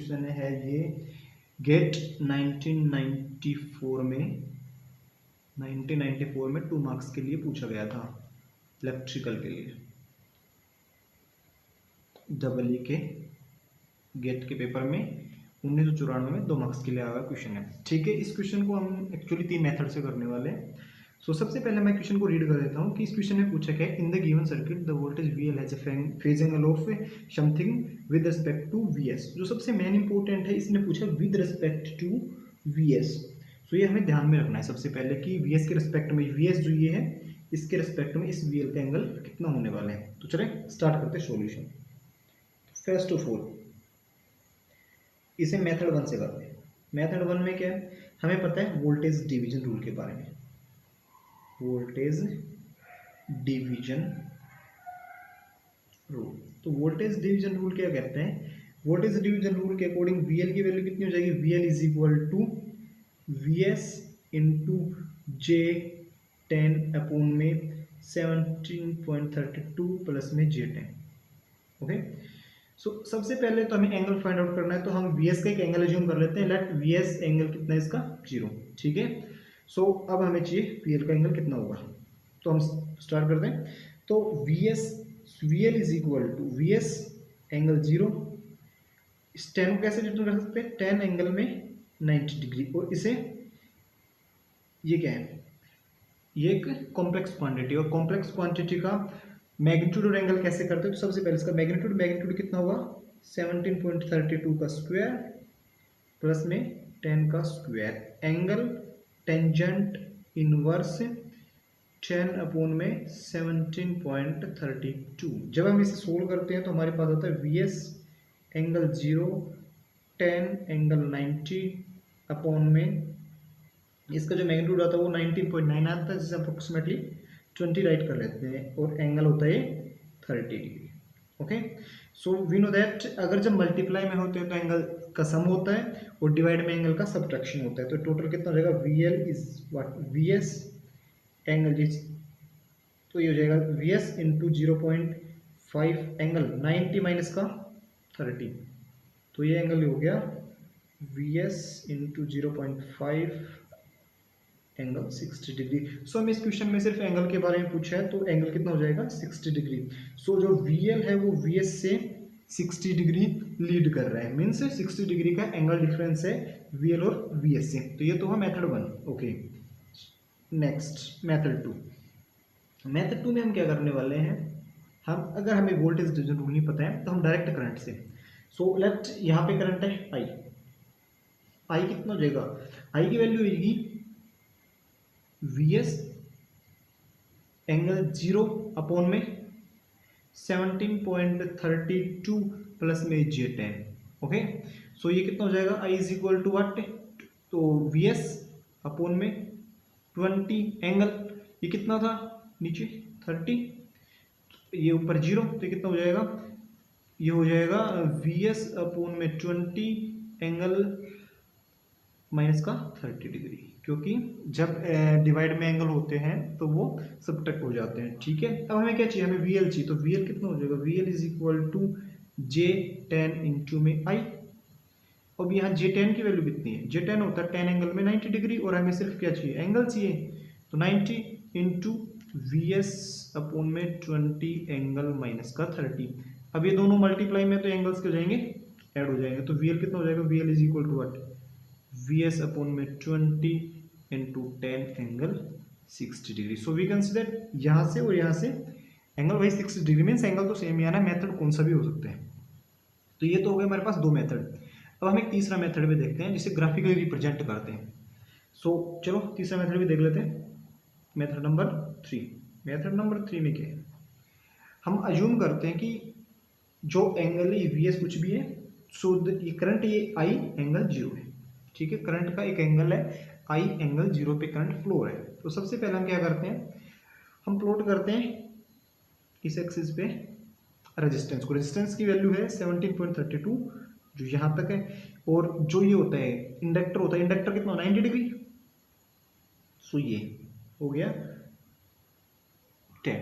Question है ये gate 1994 में 2 मार्क्स के लिए पूछा गया था, इलेक्ट्रिकल के लिए। डबल ई के गेट के पेपर में 1994 में 2 मार्क्स के लिए आया हुआ क्वेश्चन है। ठीक है, इस क्वेश्चन को हम एक्चुअली 3 मेथड से करने वाले हैं। सो सबसे पहले मैं क्वेश्चन को रीड कर देता हूँ कि इस क्वेश्चन में पूछा क्या है। In the given circuit the voltage VL has a phase angle of something with respect to VS। जो सबसे मेन इंपॉर्टेंट है, इसने पूछा with respect to VS। So ये हमें ध्यान में रखना है सबसे पहले कि VS के रिस्पेक्ट में, VS जो ये है इसके रिस्पेक्ट में इस VL का एंगल कितना होने वाला है। तो चले स्टार्ट करते हैं सॉल्यूशन। फर्स्ट ऑफ ऑल इसे मेथड 1 से करते हैं। मेथड 1 में क्या है, हमें पता है वोल्टेज डिवीजन रूल के बारे में। वोल्टेज डिवीजन रूल, तो वोल्टेज डिवीजन रूल क्या कहते हैं, वोल्टेज डिवीजन रूल के अकॉर्डिंग VL की वैल्यू कितनी हो जाएगी, VL is equal to VS into J10 upon में 17.32 प्लस में J10। ओके, सो सबसे पहले तो हमें एंगल फाइंड आउट करना है, तो हम VS का एक एंगल अज्यूम कर लेते हैं। लेट VS एंगल कितना है इसका, 0। ठीक है, सो अब हमें चाहिए VL का एंगल कितना होगा, तो हम स्टार्ट करते हैं। तो VL is equal to VS angle 0। इस 10 को कैसे डिटरमाइन कर सकते हैं, 10 एंगल में 90 डिग्री, और इसे ये क्या है, ये एक कॉम्प्लेक्स क्वांटिटी, और कॉम्प्लेक्स क्वांटिटी का मैग्नीट्यूड और एंगल कैसे करते हैं। तो सबसे पहले इसका मैग्नीट्यूड कितना होगा, 17.32 का स्क्वायर प्लस में 10 का square, angle tangent inverse 10 upon में 17.32। जब हम इसे सोल्व करते हैं तो हमारे पास आता है VS एंगल 0 10 एंगल 90 अपॉन में इसका जो मैग्नीट्यूड आता है वो 19.9 आता है, जिसे अप्रोक्सीमेटली 20 राइट कर लेते हैं, और एंगल होता है 30 degree. Okay, so we know that अगर जब मल्टीप्लाई में होते हैं तो एंगल का सम होता है और डिवाइड में एंगल का सब्ट्रैक्शन होता है। तो टोटल कितना हो जाएगा, VL is what, VS angle is, तो ये हो जाएगा VS इंटू 0.5 एंगल 90 माइनस का 30, तो ये एंगल हो गया VS इंटू 0.5 एंगल 60 डिग्री। सो हम इस क्वेश्चन में सिर्फ एंगल के बारे में पूछा है, तो एंगल कितना हो जाएगा 60 डिग्री। सो जो VL है वो VS से 60 डिग्री लीड कर रहा है, मीन्स 60 डिग्री का एंगल डिफरेंस है VL और VS से। तो ये तो हुआ method 1। Okay, next method 2। Method 2 में हम क्या करने वाले हैं, हम अगर हमें वोल्टेज डिवीजन रूल नहीं पता है तो हम डायरेक्ट करंट से, सो लेट यहाँ पे करंट है I कितना हो जाएगा, I की वैल्यू होगी VS एंगल 0 अपॉन में 17.32 प्लस में J10। ओके, सो ये कितना हो जाएगा, I is equal to what, तो VS अपॉन में 20 एंगल, ये कितना था नीचे 30, ये ऊपर 0, तो कितना हो जाएगा, ये हो जाएगा VS अपॉन में 20 एंगल माइनस का 30 डिग्री, क्योंकि जब डिवाइड में एंगल होते हैं तो वो सब्ट्रैक्ट हो जाते हैं। ठीक है, अब हमें क्या चाहिए, हमें VL चाहिए, तो VL कितना हो जाएगा, VL is equal to J10 into में I। अब यहाँ J10 की वैल्यू कितनी है, J10 होता है 10 एंगल में 90 डिग्री, और हमें सिर्फ क्या चाहिए, एंगल चाहिए, तो 90 इंटू VS अपॉन में 20 एंगल माइनस का 30। अब ये दोनों मल्टीप्लाई में तो एंगल्स के हो जाएंगे, ऐड हो जाएंगे, तो VL कितना हो जाएगा, VL is equal to what, VS upon में 20 into 10 angle 60 degree. So we consider यहाँ से और यहाँ से एंगल वही 60 डिग्री, मीन्स एंगल तो सेम ही आना है, मेथड कौन सा भी हो सकता है। तो ये तो हो गया हमारे पास 2 मेथड। अब हम एक तीसरा मेथड भी देखते हैं जिसे ग्राफिकली रिप्रेजेंट करते हैं। सो चलो तीसरा मेथड भी देख लेते हैं, मेथड नंबर 3। मेथड नंबर 3 में क्या है, हम अज्यूम करते हैं कि जो एंगल है VS कुछ भी है, सो ये करंट ये I एंगल 0 है। ठीक है, करंट का एक एंगल है I एंगल 0 पे करंट फ्लो है। तो सबसे पहले हम क्या करते हैं, हम प्लॉट करते हैं इस एक्सिस पे रेजिस्टेंस को, रेजिस्टेंस की वैल्यू है 17.32 जो यहाँ तक है, और जो ये होता है इंडक्टर होता है, इंडक्टर कितना 90 डिग्री, सो ये हो गया 10।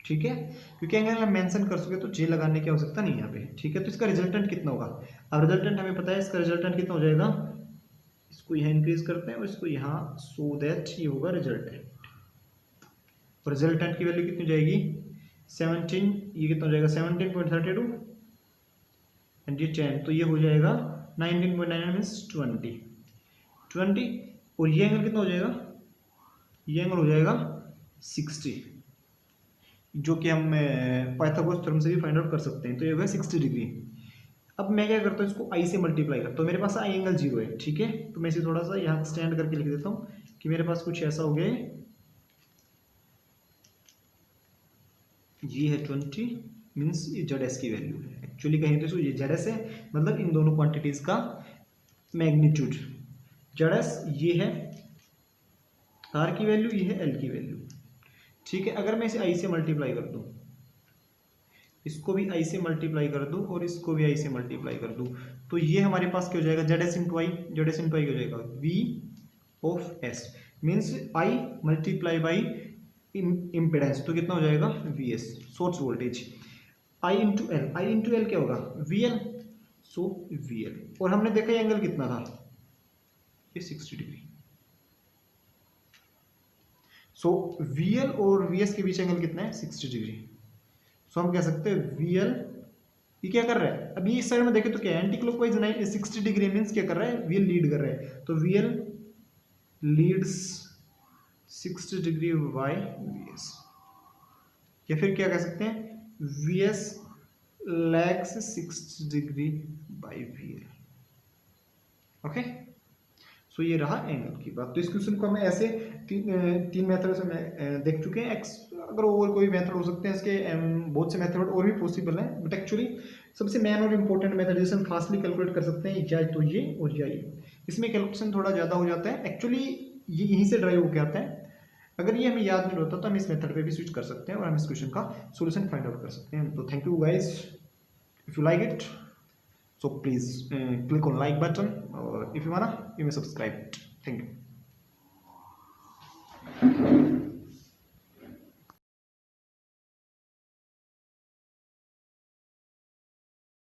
ठीक है, क्योंकि अगर हम मेंशन कर सके तो जे लगाने की आवश्यकता नहीं है यहाँ पे। ठीक है, तो इसका रिजल्टेंट कितना होगा, अब रिजल्टेंट हमें पता है, इसका रिजल्टेंट कितना हो जाएगा, इसको यहाँ इंक्रीज करते हैं और इसको यहाँ, सो दैट ये होगा रिजल्टेंट, और रिजल्टेंट की वैल्यू कितनी जाएगी 17, ये कितना हो जाएगा 17.32 एंड ये 10, तो ये हो जाएगा 19.99 मीन्स 20, और ये एंगल कितना हो जाएगा, ये एंगल हो जाएगा 60, जो कि हम पाइथागोरस थ्योरम से भी फाइंड आउट कर सकते हैं, तो ये होगा 60 डिग्री। अब मैं क्या करता हूँ, इसको आई से मल्टीप्लाई करता हूँ, मेरे पास आई एंगल 0 है। ठीक है, तो मैं इसे थोड़ा सा यहाँ स्टैंड करके लिख देता हूँ कि मेरे पास कुछ ऐसा हो गया, ये है 20 मीन्स ये जेड एस की वैल्यू है, एक्चुअली कहें तो ये जेड एस है, मतलब इन दोनों क्वांटिटीज का मैग्नीट्यूड, जेड एस ये है आर की वैल्यू, ये है एल की वैल्यू। ठीक है, अगर मैं इसे आई से मल्टीप्लाई कर दूं, इसको भी आई से मल्टीप्लाई कर दूं और इसको भी आई से मल्टीप्लाई कर दूं, तो ये हमारे पास क्या हो जाएगा, Z S into I, Z S into I क्या हो जाएगा, V of S means I multiply by impedance, तो कितना हो जाएगा V S, source voltage, I into L क्या होगा V L, so V L, और हमने देखा ये एंगल कितना था, ये 60 डिग्री। सो वी एल और वी एस के बीच एंगल कितना है 60 डिग्री। सो हम कह सकते हैं वी एल, ये क्या कर रहा है, अभी इस साइड में देखें तो क्या है, एंटी क्लॉकवाइज 60 डिग्री मीन्स क्या कर रहा है, वी एल लीड कर रहा है, तो V L leads 60 degree by V S, या फिर क्या कह सकते हैं V S lags 60 degree by V L. Okay, so ये रहा एंगल की बात। तो इस क्वेश्चन को हम ऐसे तीन मेथड से देख चुके हैं, अगर और कोई मेथड हो सकते हैं इसके, बहुत से मेथड और भी पॉसिबल हैं, बट एक्चुअली सबसे मेन और इम्पोर्टेंट मेथड जिसे हम फास्टली कैलकुलेट कर सकते हैं, या तो ये और या ये, इसमें कैलकुलेशन थोड़ा ज़्यादा हो जाता है, एक्चुअली ये यहीं से ड्राइव होकर आता है। अगर ये हमें याद नहीं होता तो हम इस मेथड पे भी स्विच कर सकते हैं और हम इस क्वेश्चन का सॉल्यूशन फाइंड आउट कर सकते हैं। तो thank you guys, if you like it so please click on like button, or if you wanna you may subscribe it. Thank you.